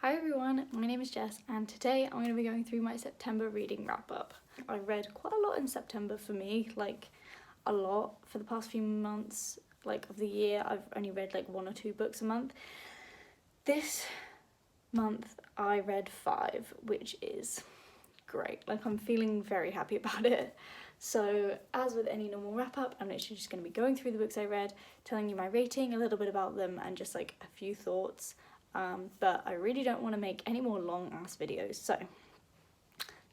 Hi everyone, my name is Jess and today I'm going to be going through my September reading wrap up. I read quite a lot in September for me, like a lot. For the past few months of the year I've only read like 1 or 2 books a month. This month I read 5, which is great. I'm feeling very happy about it. So as with any normal wrap up, I'm literally just going to be going through the books I read, telling you my rating, a little bit about them and just like a few thoughts. But I really don't want to make any more long ass videos, so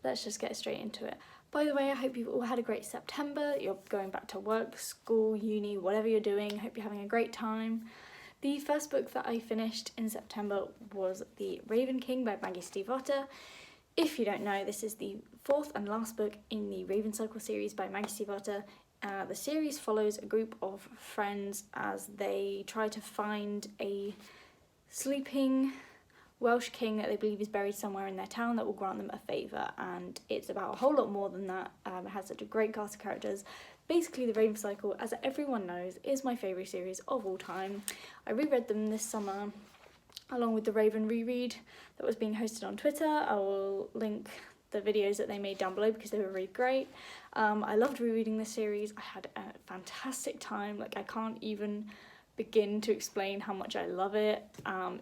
let's just get straight into it. By the way, I hope you've all had a great September. You're going back to work, school, uni, whatever you're doing. Hope you're having a great time. The first book that I finished in September was The Raven King by Maggie Stiefvater. If you don't know, this is the 4th and last book in the Raven Cycle series by Maggie Stiefvater. The series follows a group of friends as they try to find a sleeping Welsh king that they believe is buried somewhere in their town that will grant them a favour, and it's about a whole lot more than that. It has such a great cast of characters. Basically, the Raven Cycle, as everyone knows, is my favourite series of all time. I reread them this summer along with the Raven reread that was being hosted on Twitter. I will link the videos that they made down below because they were really great. I loved rereading this series. I had a fantastic time. I can't even begin to explain how much I love it.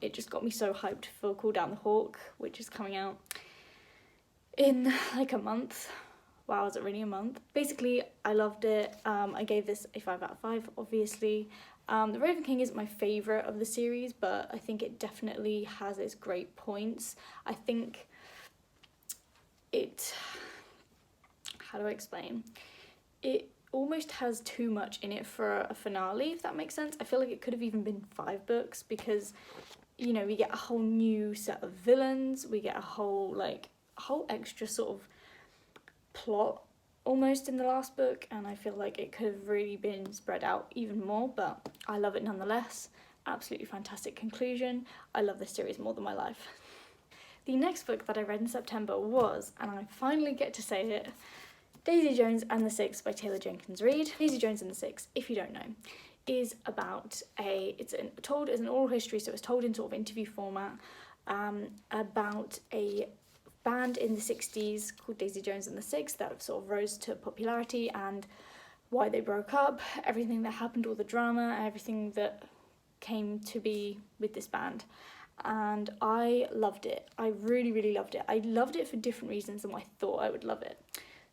It just got me so hyped for Call Down the Hawk, which is coming out in like a month. Wow, is it really a month? Basically, I loved it. I gave this a 5 out of 5, obviously. The Raven King isn't my favourite of the series, but I think it definitely has its great points. I think it... how do I explain? It almost has too much in it for a finale, if that makes sense. I feel like it could have even been 5 books because, you know, we get a whole new set of villains, we get a whole extra sort of plot almost in the last book, and I feel like it could have really been spread out even more, but I love it nonetheless. Absolutely fantastic conclusion. I love this series more than my life. The next book that I read in September was, and I finally get to say it, Davy Jones and the Six by Taylor Jenkins Reid. Davy Jones and the Six, if you don't know, is about told as an oral history, so it's told in sort of interview format, about a band in the 60s called Davy Jones and the Six that sort of rose to popularity and why they broke up, everything that happened, all the drama, everything that came to be with this band. And I loved it. I really, really loved it. I loved it for different reasons than I thought I would love it.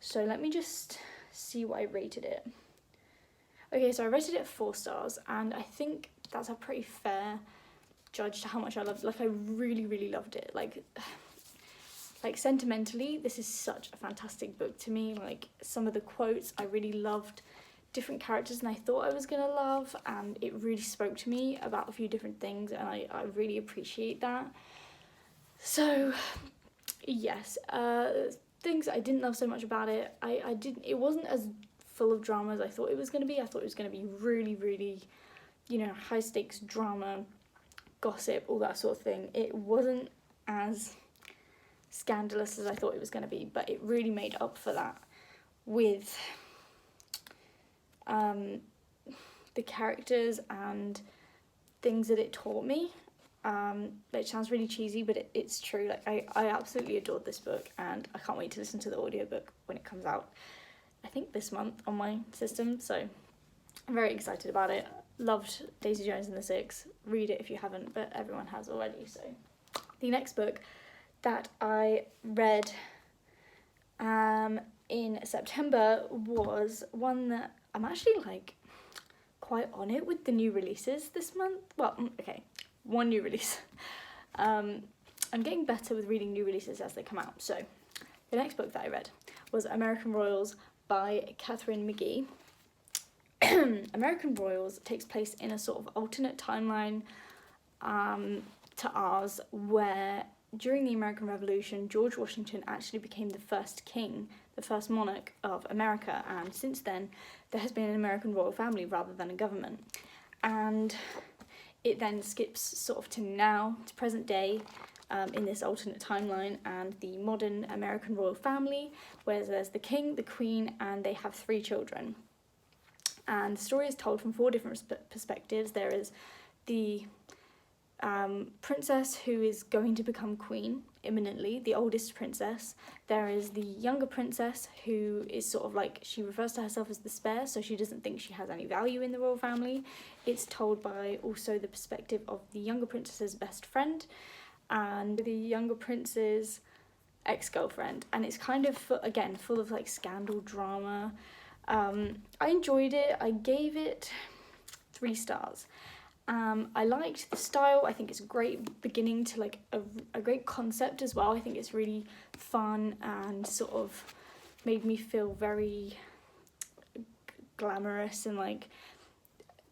So let me just see what I rated it. Okay, so I rated it 4 stars, and I think that's a pretty fair judge to how much I loved it. I really, really loved it. Like sentimentally, this is such a fantastic book to me. Some of the quotes I really loved, different characters than I thought I was gonna love, and it really spoke to me about a few different things, and I really appreciate that. So yes, things I didn't love so much about it. It wasn't as full of drama as I thought it was going to be. I thought it was going to be really, really, high stakes drama, gossip, all that sort of thing. It wasn't as scandalous as I thought it was going to be, but it really made up for that with the characters and things that it taught me. It sounds really cheesy, but it's true. I absolutely adored this book, and I can't wait to listen to the audiobook when it comes out, I think this month on my system, so I'm very excited about it. Loved Davy Jones and the Six. Read it if you haven't, but everyone has already. So the next book that I read in September was one that I'm actually quite on it with the new releases this month. Well, okay, one new release. I'm getting better with reading new releases as they come out. So the next book that I read was American Royals by Catherine McGee. American Royals takes place in a sort of alternate timeline to ours, where during the American Revolution, George Washington actually became the first king, the first monarch of America, and since then there has been an American royal family rather than a government. And it then skips sort of to now, to present day, in this alternate timeline, and the modern American royal family, where there's the king, the queen, and they have 3 children. And the story is told from 4 different perspectives. There is the princess who is going to become queen imminently, the oldest princess. There is the younger princess who is sort of like, she refers to herself as the spare, so she doesn't think she has any value in the royal family. It's told by also the perspective of the younger princess's best friend and the younger prince's ex-girlfriend, and it's kind of, again, full of like scandal drama. I enjoyed it. I gave it 3 stars. I liked the style. I think it's a great beginning to like a great concept as well. I think it's really fun and sort of made me feel very glamorous, and like,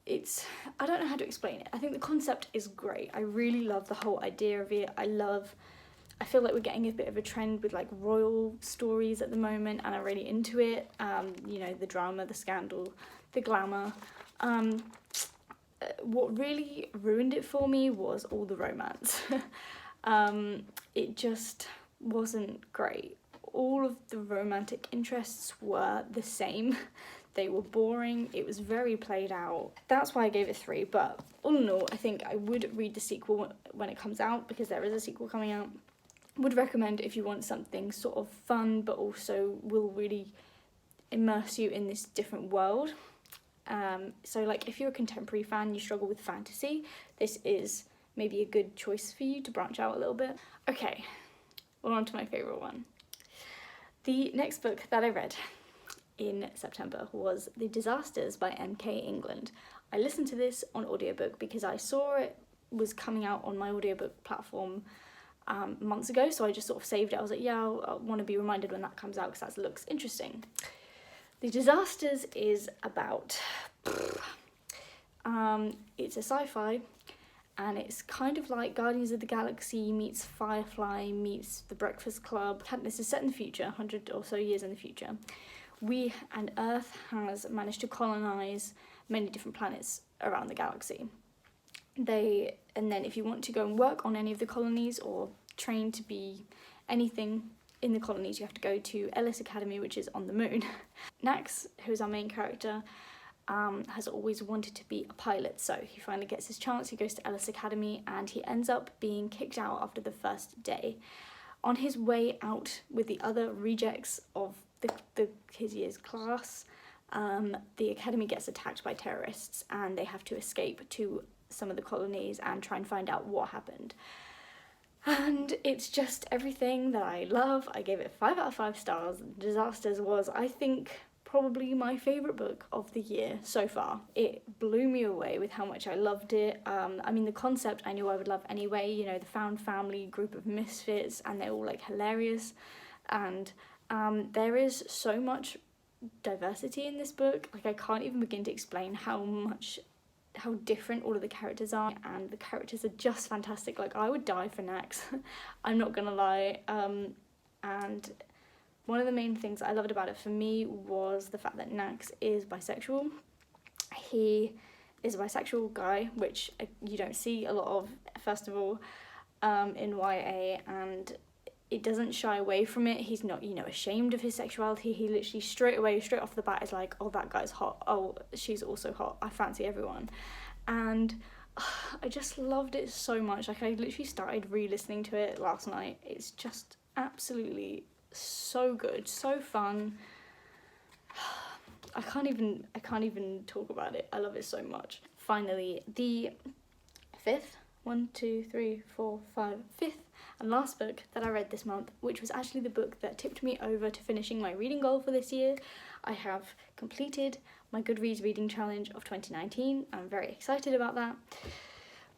it's, I don't know how to explain it. I think the concept is great. I really love the whole idea of it. I feel like we're getting a bit of a trend with like royal stories at the moment, and I'm really into it. You know, the drama, the scandal, the glamour. What really ruined it for me was all the romance. It just wasn't great. All of the romantic interests were the same. They were boring. It was very played out. That's why I gave it 3, but all in all, I think I would read the sequel when it comes out, because there is a sequel coming out. Would recommend if you want something sort of fun but also will really immerse you in this different world. So like, if you're a contemporary fan, you struggle with fantasy, this is maybe a good choice for you to branch out a little bit. Okay, well, on to my favourite one. The next book that I read in September was The Disasters by M.K. England. I listened to this on audiobook because I saw it was coming out on my audiobook platform months ago, so I just sort of saved it. I was like, yeah, I want to be reminded when that comes out because that looks interesting. The Disasters is about, it's a sci-fi, and it's kind of like Guardians of the Galaxy meets Firefly meets The Breakfast Club. This is set in the future, 100 or so years in the future. Earth has managed to colonize many different planets around the galaxy. And then if you want to go and work on any of the colonies or train to be anything in the colonies, you have to go to Ellis Academy, which is on the moon. Nax, who's our main character, has always wanted to be a pilot, so he finally gets his chance. He goes to Ellis Academy and he ends up being kicked out after the first day. On his way out with the other rejects of his year's class, the academy gets attacked by terrorists and they have to escape to some of the colonies and try and find out what happened. And it's just everything that I love. I gave it 5 out of 5 stars. Disasters was, I think, probably my favourite book of the year so far. It blew me away with how much I loved it. I mean, the concept I knew I would love anyway, you know, the found family group of misfits, and they're all like hilarious. And there is so much diversity in this book. Like, I can't even begin to explain how different all of the characters are, and the characters are just fantastic. Like, I would die for Nax. I'm not gonna lie. And one of the main things I loved about it for me was the fact that Nax is bisexual. He is a bisexual guy, which you don't see a lot of, first of all, in YA, and it doesn't shy away from it. He's not, you know, ashamed of his sexuality. He literally straight off the bat is like, oh, that guy's hot. Oh, she's also hot. I fancy everyone. And I just loved it so much. Like, I literally started re-listening to it last night. It's just absolutely so good, so fun. I can't even talk about it. I love it so much. Finally, the fifth and last book that I read this month, which was actually the book that tipped me over to finishing my reading goal for this year. I have completed my Goodreads reading challenge of 2019. I'm very excited about that.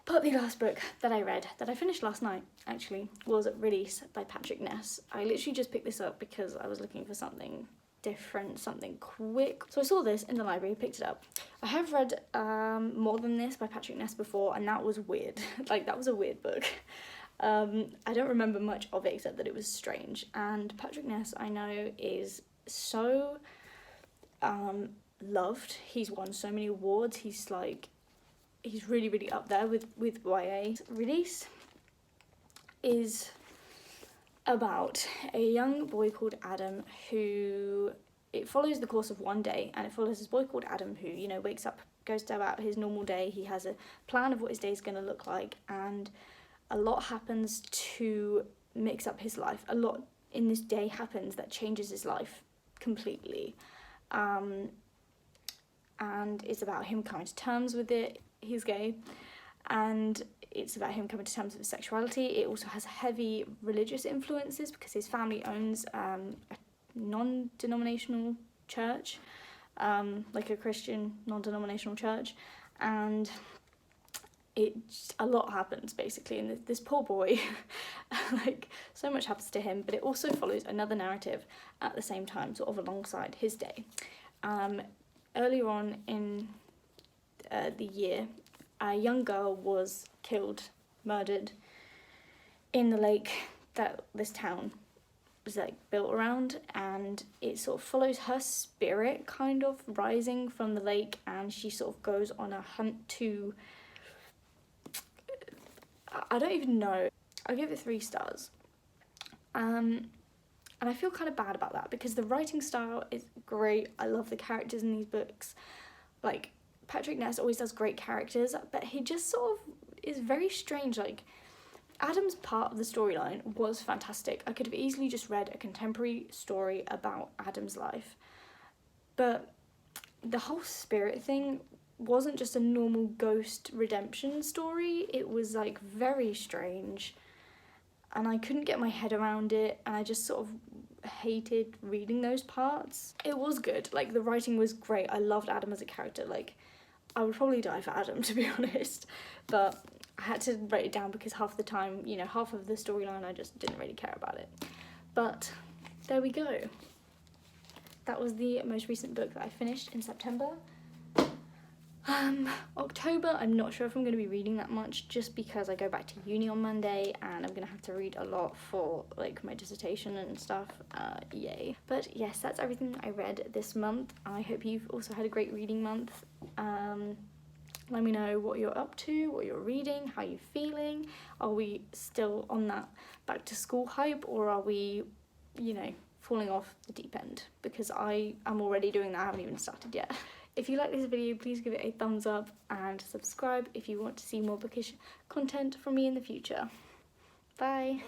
But the last book that I read, that I finished last night actually, was Release by Patrick Ness. I literally just picked this up because I was looking for something different, something quick. So I saw this in the library, picked it up. I have read More Than This by Patrick Ness before, and that was weird. Like, that was a weird book. I don't remember much of it except that it was strange. And Patrick Ness, I know, is so loved. He's won so many awards. He's really, really up there with YA. Release is about a young boy called Adam who, it follows the course of one day, and it follows this boy called Adam who, you know, wakes up goes about his normal day. He has a plan of what his day is going to look like, and a lot happens to mix up his life. A lot in this day happens that changes his life completely. And it's about him coming to terms with it. He's gay. And it's about him coming to terms with sexuality. It also has heavy religious influences because his family owns a non-denominational church, like a Christian non-denominational church, and a lot happens basically, and this poor boy, like, so much happens to him, but it also follows another narrative at the same time, sort of alongside his day. Earlier on in the year, a young girl was killed, murdered, in the lake that this town was like built around, and it sort of follows her spirit kind of rising from the lake, and she sort of goes on a hunt to, I don't even know, I'll give it 3 stars. And I feel kind of bad about that because the writing style is great. I love the characters in these books. Like, Patrick Ness always does great characters, but he just sort of is very strange. Like, Adam's part of the storyline was fantastic. I could have easily just read a contemporary story about Adam's life, but the whole spirit thing wasn't just a normal ghost redemption story. It was like very strange, and I couldn't get my head around it, and I just sort of hated reading those parts. It was good, like the writing was great. I loved Adam as a character. Like, I would probably die for Adam, to be honest, but I had to write it down because half the time, you know, half of the storyline I just didn't really care about it. But there we go. That was the most recent book that I finished in September. October, I'm not sure if I'm going to be reading that much just because I go back to uni on Monday and I'm going to have to read a lot for like my dissertation and stuff. Yay. But yes, that's everything I read this month. I hope you've also had a great reading month. Let me know what you're up to, what you're reading, how you're feeling. Are we still on that back to school hype, or are we, you know, falling off the deep end? Because I am already doing that, I haven't even started yet. If you like this video, please give it a thumbs up and subscribe if you want to see more bookish content from me in the future. Bye!